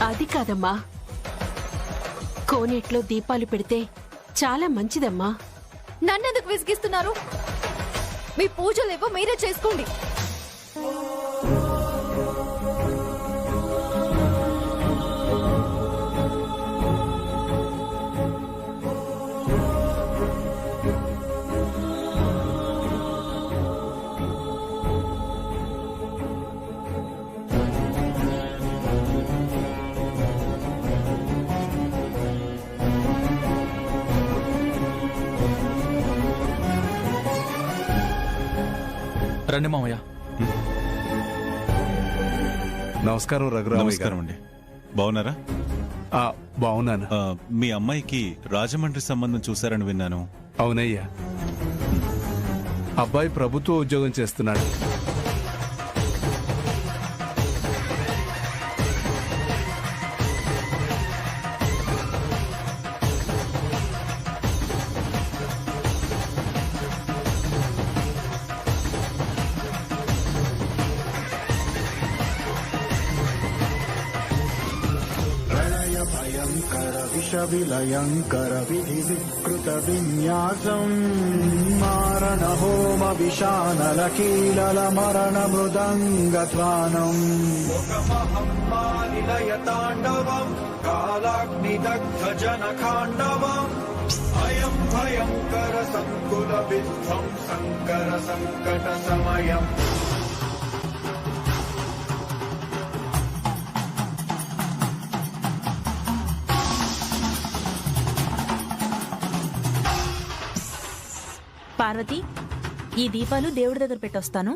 అది కాదమ్మా, కోనేట్లో దీపాలు పెడితే చాలా మంచిదమ్మా. నన్నెందుకు విసిగిస్తున్నారు? మీ పూజలేవో మీరే చేసుకోండి. రండి మామయ్య. నమస్కారం రఘురామయ్య. నమస్కారం అండి. బాగున్నారా? బాగున్నాను. మీ అమ్మాయికి రాజమండ్రి సంబంధం చూశారని విన్నాను. అవునయ్యా, అబ్బాయి ప్రభుత్వ ఉద్యోగం చేస్తున్నాడు. విషవిలయంకర విధి వికృత విన్యాసం మారణ హోమ విషానల కీలల మరణ మృదంగధ్వానం నిలయ తాండవం కాలాగ్నిదగ్ధ జనఖాండవం అయం భయంకర సంకుల విధ్వం సంకర సంకట సమయం. పార్వతి, ఈ దీపాలు దేవుడి దగ్గర పెట్టొస్తాను.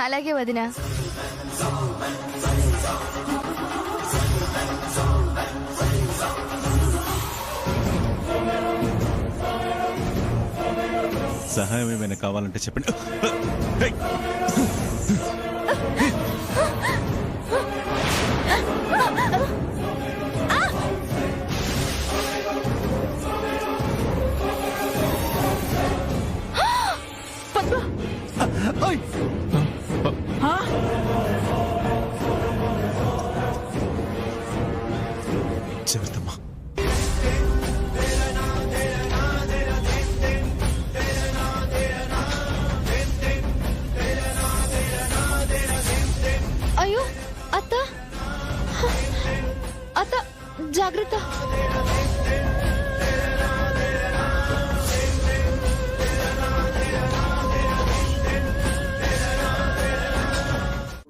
అలాగే వదినా. సహాయం ఏమైనా కావాలంటే చెప్పండి. చెబుతామా? అయ్యో అత్త, అత్త జాగ్రత్త.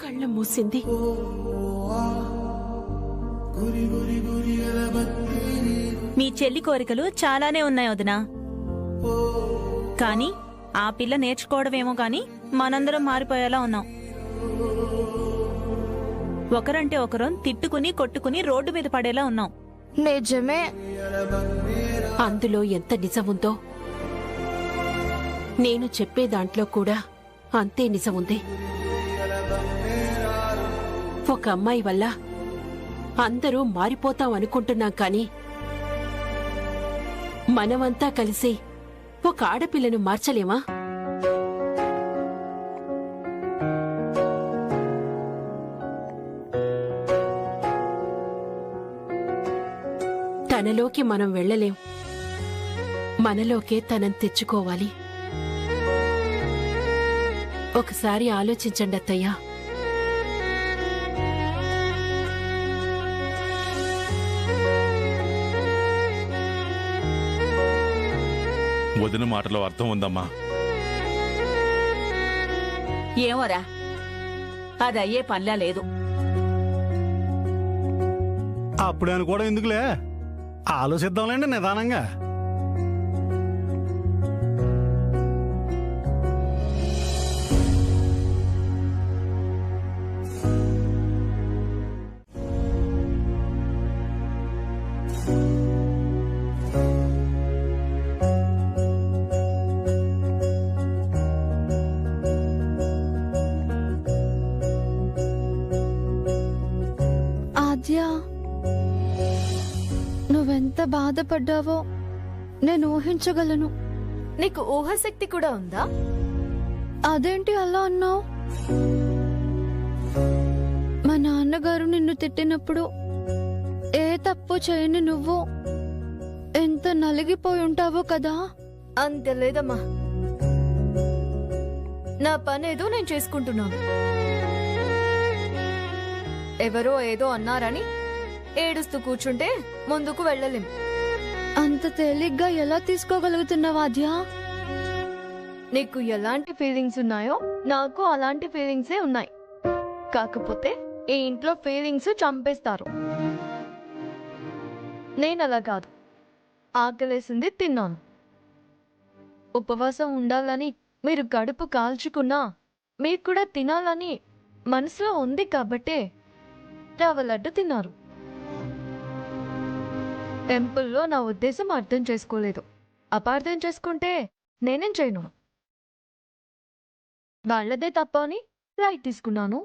కళ్ళ మూసింది. మీ చెల్లి కోరికలు చాలానే ఉన్నాయి వదినా, కానీ ఆ పిల్ల నేర్చుకోవడమేమో కానీ మనందరం మారిపోయేలా ఉన్నాం. ఒకరంటే ఒకరం తిట్టుకుని కొట్టుకుని రోడ్డు మీద పడేలా ఉన్నాం. నిజమే. అందులో ఎంత నిజముందో నేను చెప్పే దాంట్లో కూడా అంతే నిజముంది. ఒక అమ్మాయి వల్ల అందరూ మారిపోతాం అనుకుంటున్నాం, కానీ మనమంతా కలిసి ఒక ఆడపిల్లను మార్చలేమా? తనలోకి మనం వెళ్ళలేం, మనలోకే తనని తెచ్చుకోవాలి. ఒకసారి ఆలోచించండి అత్తయ్యా. వదిన మాటలో అర్థం ఉందమ్మా. ఏమోరా, అది అయ్యే పనిలా లేదు. అప్పుడే అనుకోవడం ఎందుకులే, ఆలోచిద్దాంలేండి నిదానంగా. నువ్వెంత బాధపడ్డావో నేను ఊహించగలను. నీకు ఊహాశక్తి కూడా ఉందా? అదేంటి అలా అన్నావు? మా నాన్న నాన్నగారు నిన్ను తిట్టినప్పుడు ఏ తప్పు చేయని నువ్వు ఎంత నలిగిపోయి ఉంటావో కదా. అంత లేదమ్మా, నా పనేదో నేను చేసుకుంటున్నాను. ఎవరో ఏదో అన్నారని ఏడుస్తూ కూర్చుంటే ముందుకు వెళ్ళలేం. అంత తేలిగ్గా ఎలా తీసుకోగలుగుతున్నావు ఆద్య? నీకు ఎలాంటి ఫీలింగ్స్ ఉన్నాయో నాకు అలాంటి ఫీలింగ్సే ఉన్నాయి. కాకపోతే ఈ ఇంట్లో ఫీలింగ్స్ చంపేస్తారు. నేను అలా కాదు, ఆకలేసింది తిన్నాను. ఉపవాసం ఉండాలని మీరు కడుపు కాల్చుకున్నా మీకు కూడా తినాలని మనసులో ఉంది కాబట్టే రవ్వ లడ్డు తిన్నారు. టెంపుల్లో నా ఉద్దేశం అర్థం చేసుకోలేదు. అపార్థం చేసుకుంటే నేనేం చేయను. వాళ్ళదే తప్ప అని లైట్ తీసుకున్నాను.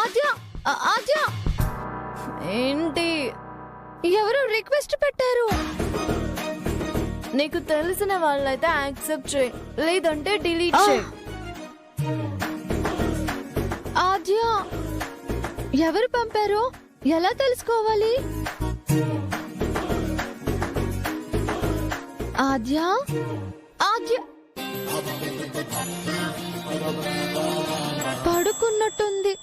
ఆద్య, ఆద్య, ఏంటి? ఎవరు రిక్వెస్ట్ పెట్టారు? నీకు తెలిసిన వాళ్ళైతే యాక్సెప్ట్ చేయి, లేదంటే డిలీట్ చేయి. ఆద్య, ఎవరు పంపారు? ఎలా తెలుసుకోవాలి? ఆద్య, ఆద్య పడుకున్నట్టుంది.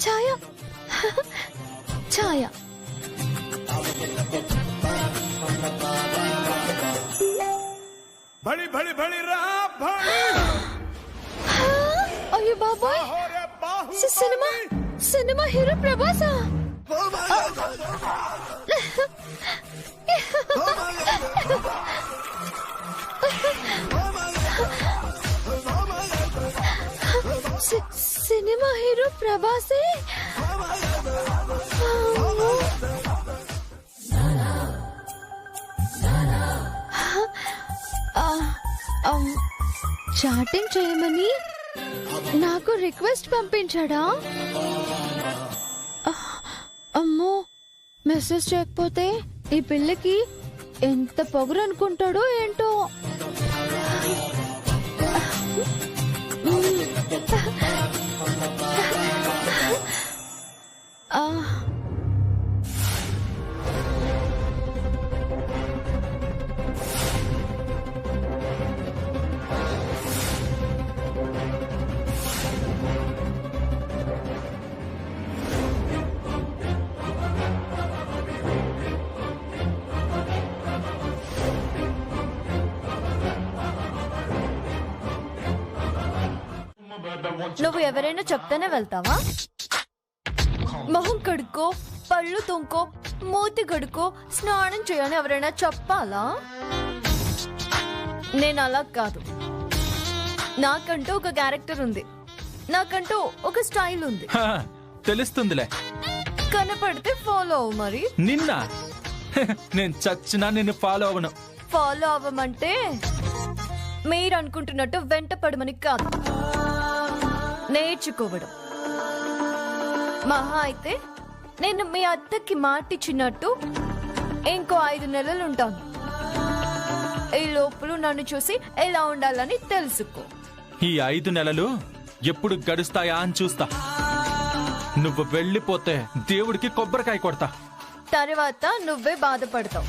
ఛాయ, ఛాయ, భళి భళి భళి రా భళి. అయ్యో బాబాయ్, సినిమా సినిమా హీరో ప్రభాసా? సినిమా హీరో ప్రభాసే? చాటింగ్ చేయమని నాకు రిక్వెస్ట్ పంపించాడా? అమ్మో, మెసేజ్ చేయకపోతే ఈ పిల్లకి ఎంత పొగరు అనుకుంటాడో ఏంటో. నువ్వు ఎవరైనా చెప్తేనే వెళ్తావా? మొహం కడుక్కో, పళ్ళు తొంకో, మూతి కడుక్కో, స్నానం చేయని ఎవరైనా చెప్పాలా? నేను అలా కాదు. నాకంటూ ఒక క్యారెక్టర్ ఉంది, నాకంటూ ఒక స్టైల్ ఉంది. హ, తెలుస్తుందిలే. కనపడితే ఫాలో అవ్వు. మరి నిన్న నేను చచ్చినా నిన్ను ఫాలో అవను. ఫాలో అవ్వమంటే మీరు అనుకుంటున్నట్టు వెంట పడమని కాదు, నేర్చుకోవడం. మహా అయితే నేను మీ అత్తకి మాటిచ్చినట్టు ఇంకో 5 నెలలు ఉంటాను. ఈ లోపల నన్ను చూసి ఎలా ఉండాలని తెలుసుకో. ఈ 5 నెలలు ఎప్పుడు గడుస్తాయా అని చూస్తా. నువ్వు వెళ్ళిపోతే దేవుడికి కొబ్బరికాయ కొడతా. తర్వాత నువ్వే బాధపడతావు.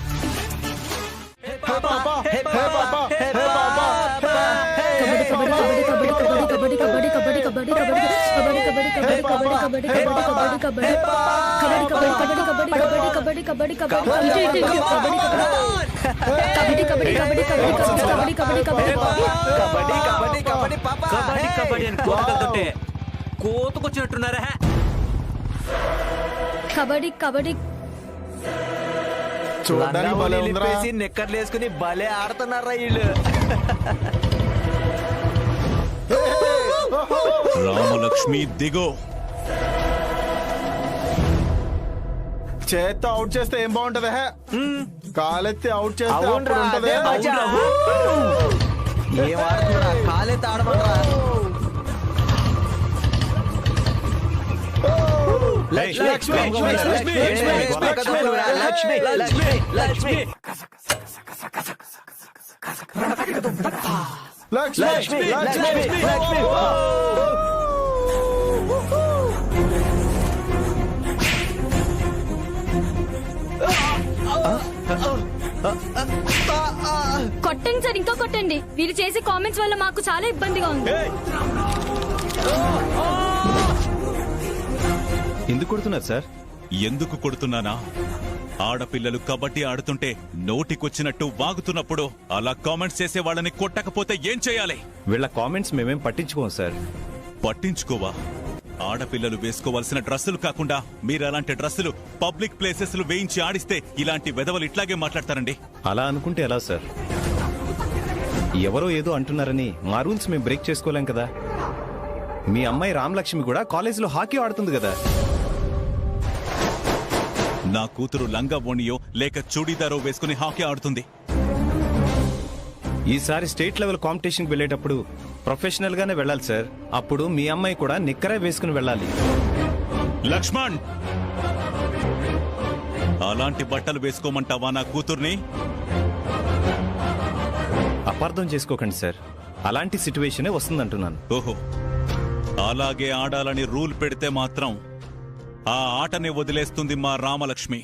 కోతకొచ్చినట్టున్నారా? కబడ్డీ కబడ్డీ చూడడానికి నెక్కర్లు వేసుకుని భలే ఆడుతున్నారా వీళ్ళు. రామలక్ష్మి దిగో. చేత్తో అవుట్ చేస్తే ఏం బాగుంటది? కాలెత్తి అవుట్ చేస్తే అవునరా, అప్పుడు ఉంటది. అదే మజా. ఏం ఆడుతున్నా కాలెత్తి ఆడమనరా. లక్ష్మి లక్ష్మి లక్ష్మి లక్ష్మి లక్ష్మి లక్ష్మి లక్ష్మి లక్ష్మి. కొట్టండి సార్, ఇంకా కొట్టండి. వీరు చేసే కామెంట్స్ వల్ల మాకు చాలా ఇబ్బందిగా ఉంది. ఎందుకు కొడుతున్నారు సార్? ఎందుకు కొడుతున్నానా? ఆడపిల్లలు కబడ్డీ ఆడుతుంటే నోటికొచ్చినట్టు వాగుతున్నప్పుడు అలా కామెంట్స్ చేసే వాళ్ళని కొట్టకపోతే ఏం చేయాలి? వీళ్ళ కామెంట్స్ మేమేం పట్టించుకోం సార్. పట్టించుకోవా? ఆడపిల్లలు వేసుకోవాల్సిన డ్రెస్సులు కాకుండా మీరు అలాంటి డ్రెస్సులు పబ్లిక్ ప్లేసెస్ లో వేయించి ఆడిస్తే ఇలాంటి వెధవలు ఇట్లాగే మాట్లాడతారండి. అలా అనుకుంటే ఎలా సార్? ఎవరో ఏదో అంటున్నారని మా రూల్స్ మేము బ్రేక్ చేసుకోలేం కదా. మీ అమ్మాయి రామలక్ష్మి కూడా కాలేజీలో హాకీ ఆడుతుంది కదా. నా కూతురు లంగా ఓణియో లేక చూడీదారో వేసుకుని హాకీ ఆడుతుంది. ఈసారి స్టేట్ లెవెల్ కాంపిటీషన్కి వెళ్ళేటప్పుడు ప్రొఫెషనల్ గానే వెళ్ళాలి సార్. అప్పుడు మీ అమ్మాయి కూడా నిక్కరే వేసుకుని వెళ్ళాలి. లక్ష్మణ్, అలాంటి బట్టలు వేసుకోమంటావా నా కూతుర్ని? అపార్థం చేసుకోకండి సార్, అలాంటి సిచ్యువేషనే వస్తుందంటున్నాను. ఓహో, అలాగే ఆడాలని రూల్ పెడితే మాత్రం ఆ ఆటని వదిలేస్తుంది మా రామలక్ష్మి.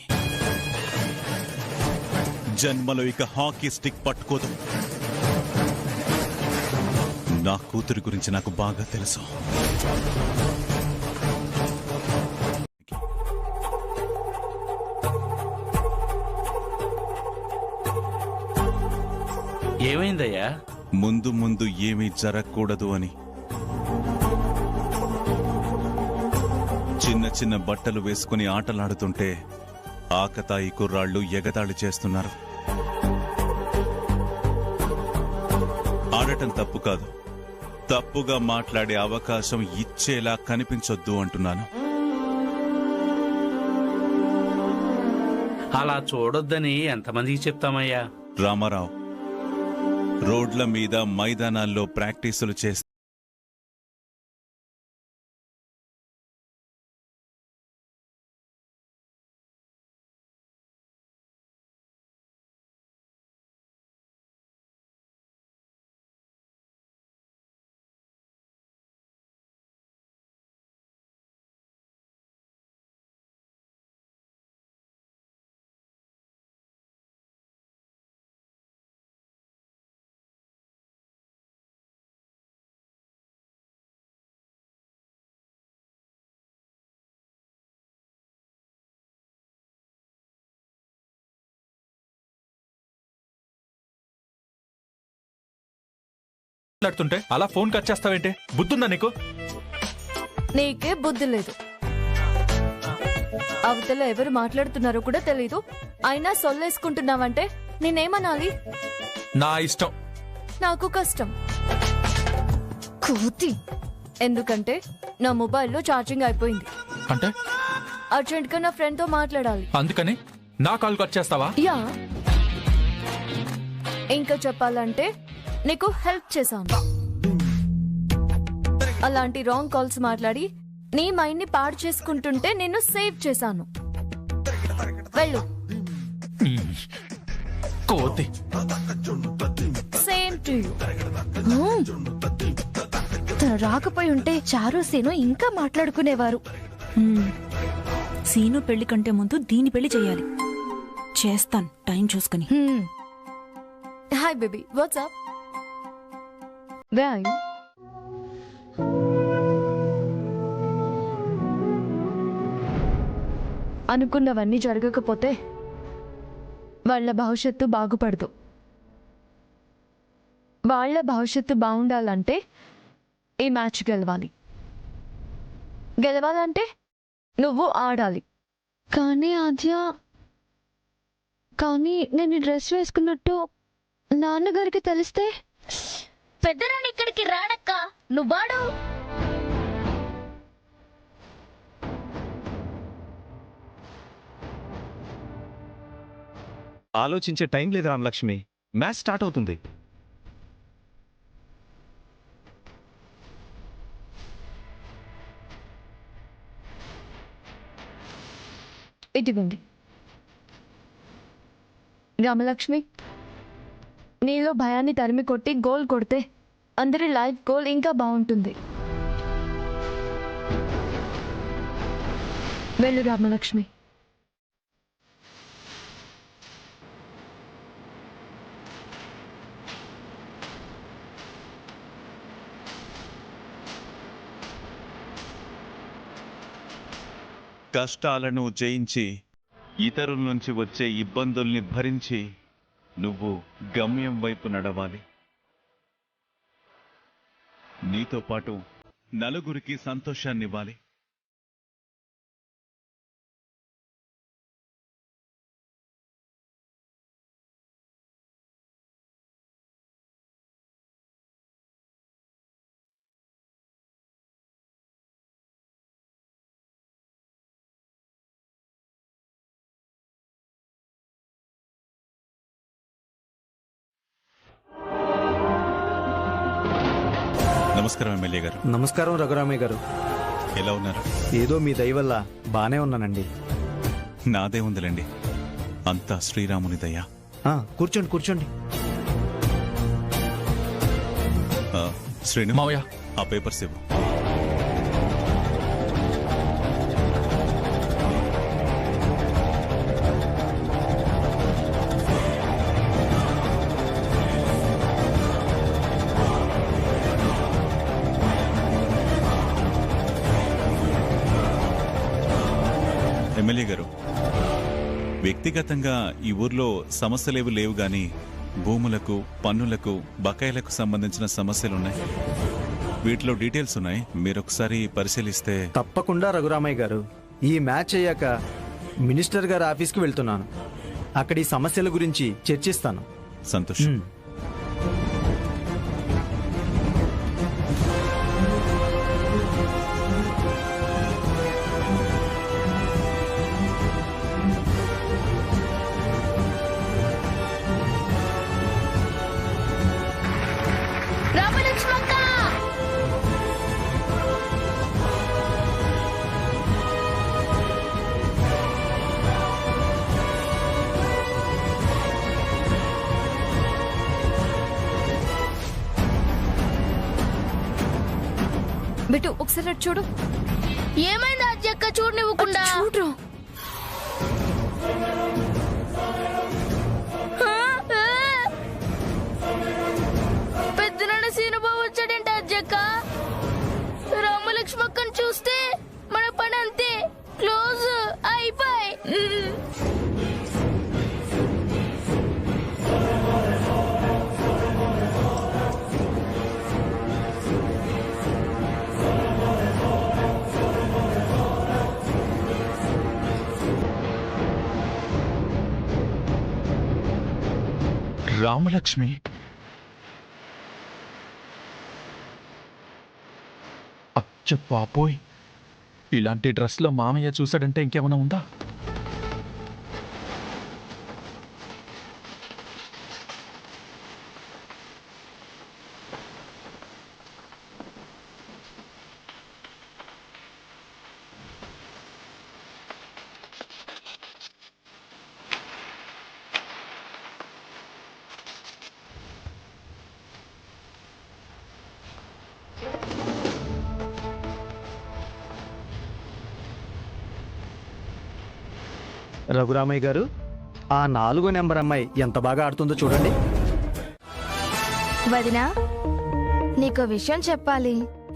జన్మలో ఇక హాకీ స్టిక్ పట్టుకోదు. నా కూతురి గురించి నాకు బాగా తెలుసు. ఏమైందయ్యా? ముందు ముందు ఏమీ జరగకూడదు అని చిన్న చిన్న బట్టలు వేసుకుని ఆటలాడుతుంటే ఆకతాయి కుర్రాళ్లు ఎగతాళి చేస్తున్నారు. ఆడటం తప్పు కాదు, తప్పుగా మాట్లాడే అవకాశం ఇచ్చేలా కనిపించొద్దు అంటున్నాను. అలా చూడొద్దని ఎంతమందికి చెప్తామయ్యా? రామారావు, రోడ్ల మీద మైదానాల్లో ప్రాక్టీసులు చేస్తే మాట్లాడుతుంటే అలా ఫోన్ కట్ చేస్తావేంటి? బుద్ధుందా నీకు? నీకే బుద్ధి లేదు. అవతల ఎవరు మాట్లాడుతున్నారో కూడా తెలీదు, అయినా సొల్లేసుకుంటున్నావంటే నేనేమనాలి? నా ఇష్టం. నాకు కష్టం. కూతి. ఎందుకంటే నా మొబైల్లో ఛార్జింగ్ అయిపోయింది. అంటే అర్జెంట్ గా నా ఫ్రెండ్ తో మాట్లాడాలి. అందుకని నా కాల్ కట్ చేస్తావా? యా, ఇంకా చెప్పాలంటే నీకు హెల్ప్ చేశాను. అలాంటి రాంగ్ కాల్స్ మాట్లాడి నీ మైండ్ ని పాడు చేసుకుంటుంటే నేను సేవ్ చేశాను. వెళ్ళు. కోతి. Same to you. తను రాకపోయి ఉంటే చారు సీను ఇంకా మాట్లాడుకునేవారు. సీను పెళ్లి కంటే ముందు దీని పెళ్లి చేయాలి. చేస్తాను టైం చూసుకుని. Hi baby, what's up? అనుకున్నవన్నీ జరగకపోతే వాళ్ళ భవిష్యత్తు బాగుపడదు. వాళ్ళ భవిష్యత్తు బాగుండాలంటే ఈ మ్యాచ్ గెలవాలి. గెలవాలంటే నువ్వు ఆడాలి. కానీ ఆద్య, కానీ నేను డ్రెస్ వేసుకున్నట్టు నాన్నగారికి తెలిస్తే? పెద్దరాని ఇక్కడికి రాడక్క, నువ్వాడు. ఆలోచించే టైం లేదు రామలక్ష్మి. మ్యాచ్ స్టార్ట్ అవుతుంది. ఇదిగోండి రామలక్ష్మి, నీలో భయాన్ని తరిమి కొట్టి గోల్ కొడితే అందరి లైఫ్ గోల్ ఇంకా బాగుంటుంది. వెళ్ళు రామలక్ష్మి. కష్టాలను జయించి ఇతరుల నుంచి వచ్చే ఇబ్బందుల్ని భరించి నువ్వు గమ్యం వైపు నడవాలి. నీతో పాటు నలుగురికి సంతోషాన్నివ్వాలి. నమస్కారం ఎమ్మెల్యే గారు. నమస్కారం రఘురామయ్య గారు. ఎలా ఉన్నారు? ఏదో మీ దయ వల్ల బానే ఉన్నానండి. నాదే ఉందిలేండి, అంతా శ్రీరాముని దయ. కూర్చోండి కూర్చోండి. శ్రీను మావయ్య, ఆ పేపర్స్ ఇవ్వు. ఎమ్మెల్యే గారు, వ్యక్తిగతంగా ఈ ఊర్లో సమస్యలేవి లేవు గాని భూములకు, పన్నులకు, బకాయిలకు సంబంధించిన సమస్యలున్నాయి. వీటిలో డీటెయిల్స్ ఉన్నాయి, మీరొకసారి పరిశీలిస్తే. తప్పకుండా రఘురామయ్య గారు. ఈ మ్యాచ్ అయ్యాక మినిస్టర్ గారి ఆఫీస్కి వెళ్తున్నాను. అక్కడ ఈ సమస్యల గురించి చర్చిస్తాను. సంతోషం. బిట్టు ఒకసారి అటు చూడు. ఏమైంది అజ్జక్క? చూడనివ్వకుండా చూడు. పెద్దనాన్న సీనుబాబు వచ్చాడంట అజ్జక్క. రామలక్ష్మక్కను చూస్తే మన పని అంతే, క్లోజ్ అయిపోయి. రామలక్ష్మి, అచ్చ పాపోయ్, ఇలాంటి డ్రెస్లో మామయ్య చూసాడంటే ఇంకేమైనా ఉందా? రఘురామయ్య గారు, ఆ 4వ నెంబర్ అమ్మాయి ఎంత బాగా ఆడుతుందో చూడండి. వదినా, నీకో విషయం చెప్పాలి.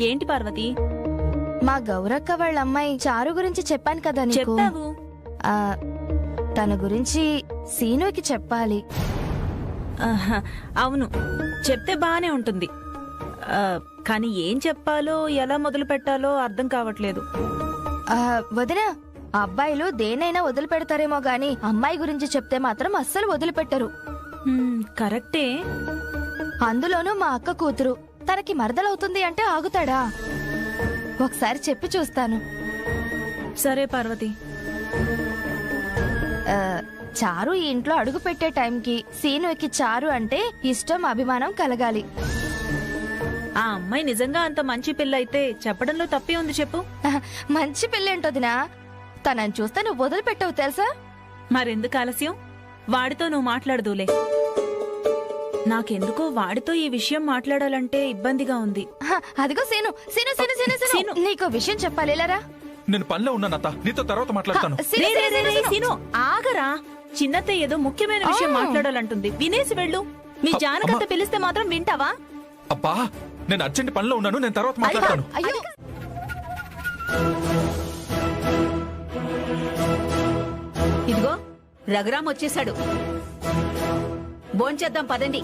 ఏంటి పార్వతి? మా గౌరక్క వాళ్ళ అమ్మాయి చారు గురించి చెప్పాను కదా నీకు. చెప్పావు. తన గురించి సీనుకి చెప్పాలి. అవును, చెప్తే బానే ఉంటుంది. కానీ ఏం చెప్పాలో, ఎలా మొదలు పెట్టాలో అర్థం కావట్లేదు. వదినా, అబ్బాయిలు దేనైనా వదిలిపెడతారేమో గాని అమ్మాయి గురించి చెప్తే మాత్రం అస్సలు వదిలిపెట్టరు. కరెక్టే. అందులోనూ మా అక్క కూతురు, తనకి మరదలవుతుంది అంటే ఆగుతాడా? ఒకసారి చెప్పి చూస్తాను. సరే పార్వతి. చారు ఈ ఇంట్లో అడుగు పెట్టే టైంకి సీనుకి చారు అంటే ఇష్టం అభిమానం కలగాలి. ఆ అమ్మాయి నిజంగా అంత మంచి పిల్ల అయితే చెప్పడంలో తప్పే ఉంది చెప్పు. మంచి పిల్లేంటోదినా, తనని చూస్తే నువ్వు వదిలిపెట్టవు తెలుసా. మరెందుకు ఆలస్యం, వాడితో నువ్వు మాట్లాడదులే. నాకెందుకో వాడితో ఈ విషయం మాట్లాడాలంటే ఇబ్బందిగా ఉంది. అదిగో సీను సీను సీను సీను సీను నీకో విషయం చెప్పాలి, లేరా? నేను పనిలో ఉన్నానత్త, నీతో తర్వాత మాట్లాడతాను. సీను ఆగరా, చిన్నత్త ఏదో ముఖ్యమైన విషయం మాట్లాడాలంటుంది, వినేసి వెళ్ళు. మీ జానకత్త పిలిస్తే మాత్రం వింటావా? అబ్బా, నేను అర్జెంట్ పనిలో ఉన్నాను, నేను తర్వాత మాట్లాడతాను. ఇదిగో రఘురామ్ వచ్చేశాడు, భోంచేద్దాం పదండి.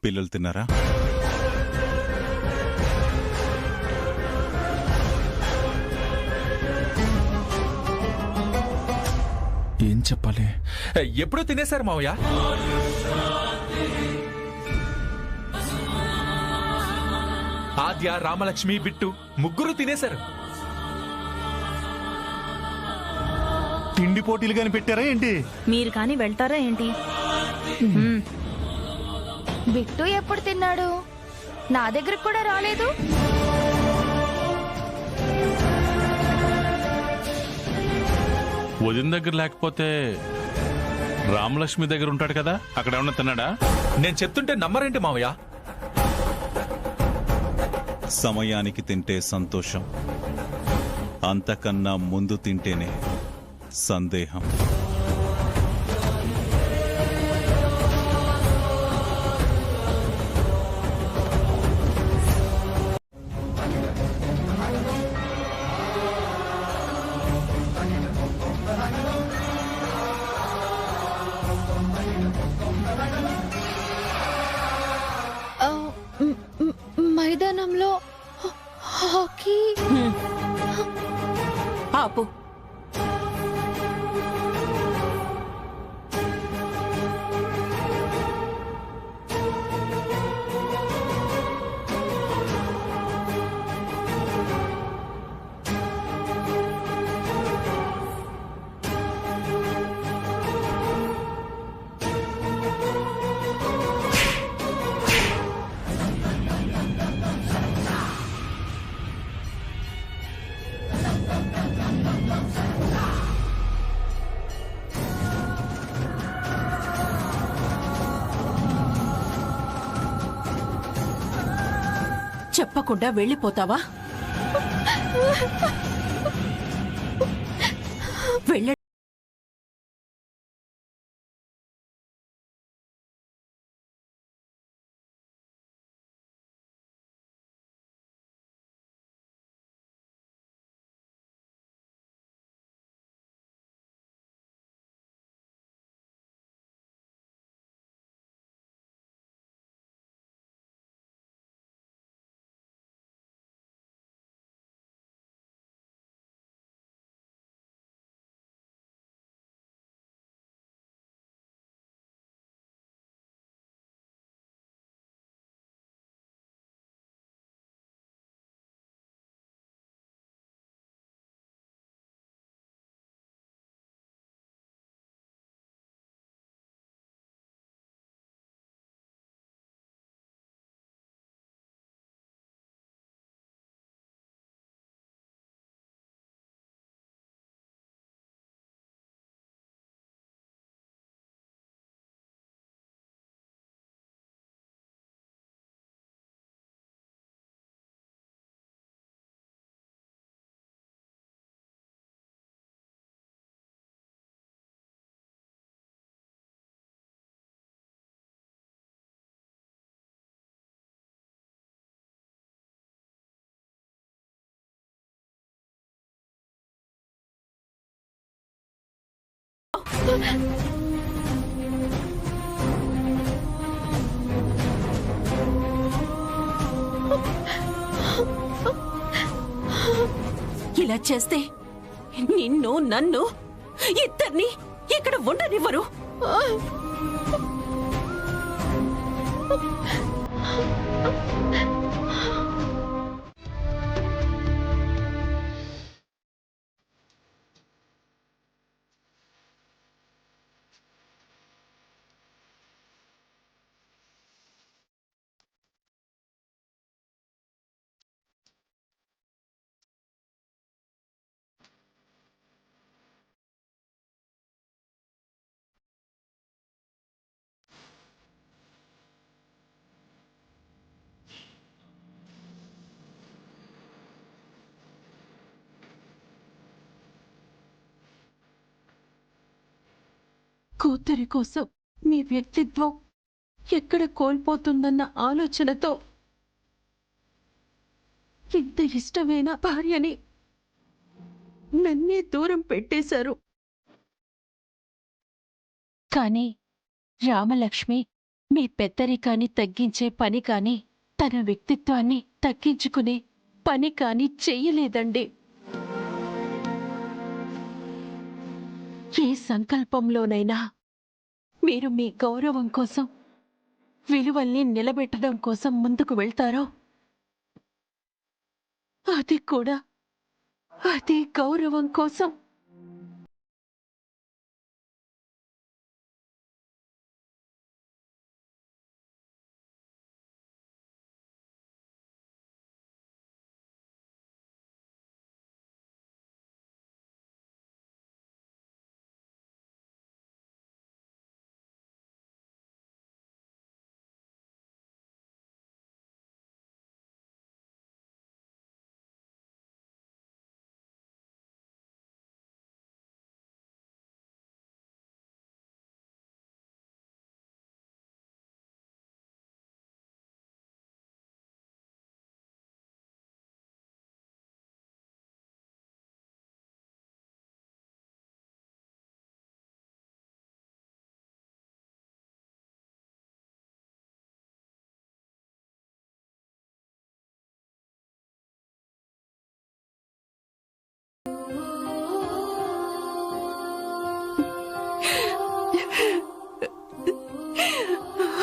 పిల్లలు తిన్నారా? ఏం చెప్పాలి? ఎప్పుడూ తినేశారు మావయ్య. ఆద్య, రామలక్ష్మి, బిట్టు ముగ్గురు తినేశారు. తిండి పోటీలు కాని పెట్టారా ఏంటి? మీరు కాని వెళ్తారా ఏంటి? బిట్టు ఎప్పుడు తిన్నాడు? నా దగ్గరకు కూడా రాలేదు. వదిన దగ్గర లేకపోతే రామలక్ష్మి దగ్గర ఉంటాడు కదా, అక్కడ ఏమన్నా తిన్నాడా? నేను చెప్తుంటే నమ్మరేంటి మావయ్య? సమయానికి తింటే సంతోషం, అంతకన్నా ముందు తింటేనే సందేహం. మైదానంలో హాకీ. ఆపు. చెప్పకుండా వెళ్ళిపోతావా? వెళ్ళ ఇలా చేస్తే నిన్ను నన్ను ఇద్దరిని ఇక్కడ ఉండనివ్వరు. కూతురి కోసం మీ వ్యక్తిత్వం ఎక్కడ కోల్పోతుందన్న ఆలోచనతో ఇంత ఇష్టమైన భార్యని నన్నే దూరం పెట్టేశారు. కానీ రామలక్ష్మి మీ పెద్దరికాన్ని తగ్గించే పని కాని తన వ్యక్తిత్వాన్ని తగ్గించుకునే పని కాని చెయ్యలేదండి. ఏ సంకల్పంలోనైనా మీరు మీ గౌరవం కోసం, విలువల్ని నిలబెట్టడం కోసం ముందుకు వెళ్తారో అది కూడా అదే గౌరవం కోసం.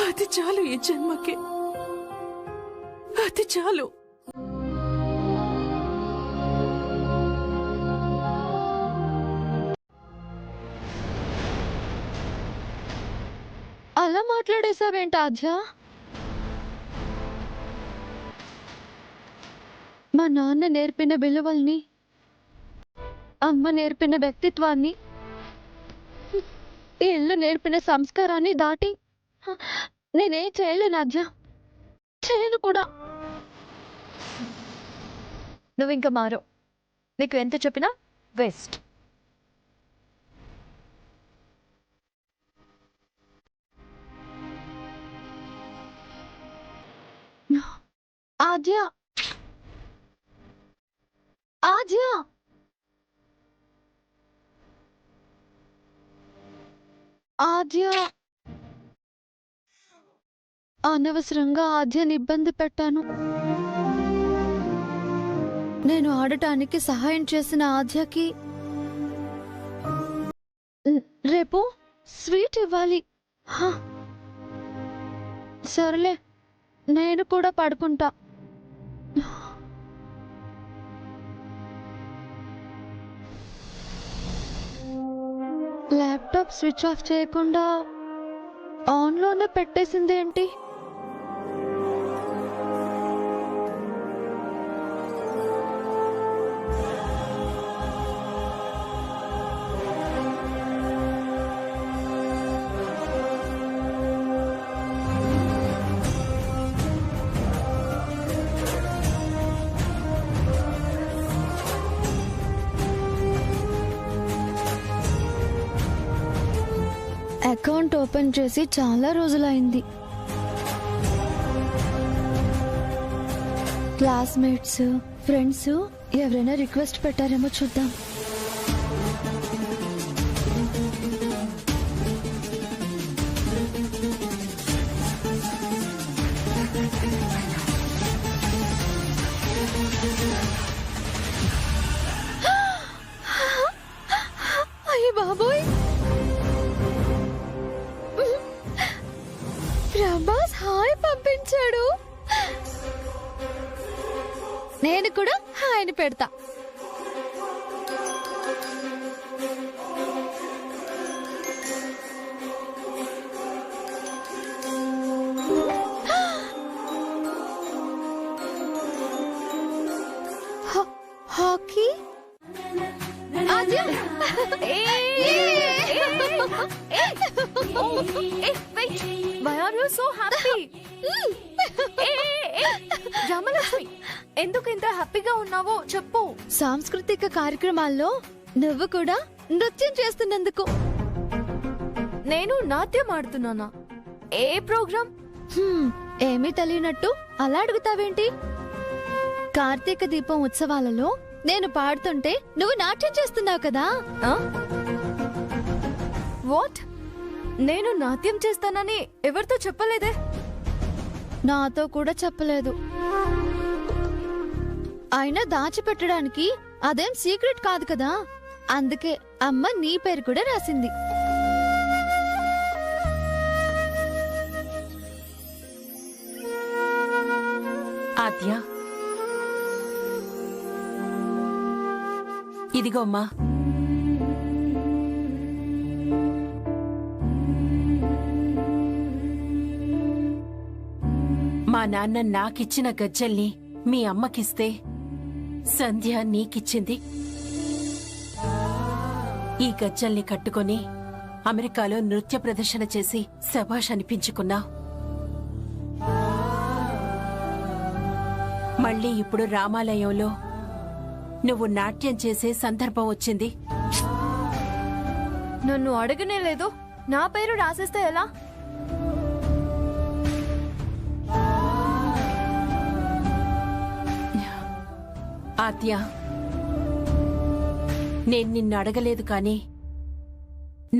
అది చాలు ఈ జన్మకి, అది చాలు. అలా మాట్లాడేశావేంటి ఆద్య? మా నాన్న నేర్పిన విలువల్ని, అమ్మ నేర్పిన వ్యక్తిత్వాన్ని, ఈ ఇల్లు నేర్పిన సంస్కారాన్ని దాటి నేనేం చేయలేను ఆద్య, చేయను కూడా. నువ్వు ఇంకా మారో. నీకు ఎంత చెప్పినా వేస్ట్. ఆద్య, ఆద్య, ఆద్య, అనవసరంగా ఆద్యని ఇబ్బంది పెట్టాను. నేను ఆడటానికి సహాయం చేసిన ఆద్యకి రేపు స్వీట్ ఇవ్వాలి. సరేలే, నేను కూడా పడుకుంటా. ల్యాప్టాప్ స్విచ్ ఆఫ్ చేయకుండా ఆన్లోనే పెట్టేసింది ఏంటి? అకౌంట్ ఓపెన్ చేసి చాలా రోజులైంది. క్లాస్మేట్స్, ఫ్రెండ్స్ ఎవరైనా రిక్వెస్ట్ పెట్టారేమో చూద్దాం. అయ్య బాబోయ్, ప్రభాస్ హాయ్ పంపించాడు. నేను కూడా హాయ్ని పెడతా. Hockey Aadya, Why are you so happy? Ramalakshmi, ఎందుకు ఇంత హ్యాపీగా ఉన్నావో చెప్పు. సాంస్కృతిక కార్యక్రమాల్లో నువ్వు కూడా నృత్యం చేస్తున్నందుకు. నేను నాట్యం ఆడుతున్నానా? ఏ ప్రోగ్రామ్? ఏమీ తెలియనట్టు అలా అడుగుతావేంటి? కార్తీక దీపం ఉత్సవాలలో నేను పాడుతుంటే నువ్వు నాట్యం చేస్తున్నావు కదా. వాట్? నేను నాట్యం చేస్తానని ఎవరితో చెప్పలేదే. నాతో కూడా చెప్పలేదు. అయినా దాచిపెట్టడానికి అదేం సీక్రెట్ కాదు కదా. అందుకే అమ్మ నీ పేరు కూడా రాసింది. ఆద్య, ఇదిగోమ్మా. మా నాన్న నాకిచ్చిన గజ్జల్ని మీ అమ్మకిస్తే సంధ్య నీకిచ్చింది. ఈ గజ్జల్ని కట్టుకొని అమెరికాలో నృత్య ప్రదర్శన చేసి శభాష్ అనిపించుకున్నా. మళ్ళీ ఇప్పుడు రామాలయంలో నువ్వు నాట్యం చేసే సందర్భం వచ్చింది. నన్ను అడగనే లేదు, నా పేరు రాసేస్తే ఎలా? ఆద్య, నేను నిన్ను అడగలేదు కానీ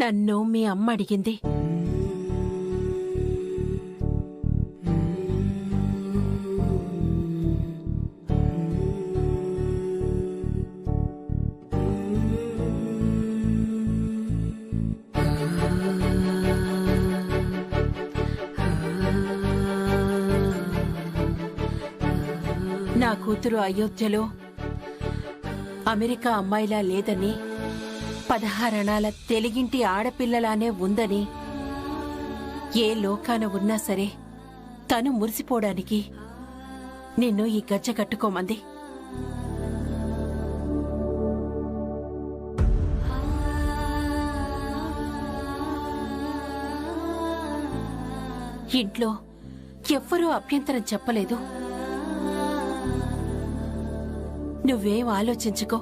నన్ను మీ అమ్మ అడిగింది. నా కూతురు అయోధ్యలో అమెరికా అమ్మాయిలా లేదని, 16 అణాల తెలుగింటి ఆడపిల్లలానే ఉందని, ఏ లోకాన ఉన్నా సరే తను మురిసిపోవడానికి నిన్ను ఈ గజ్జ కట్టుకోమంది. ఇంట్లో ఎవ్వరూ అభ్యంతరం చెప్పలేదు. నువ్వేం ఆలోచించుకో.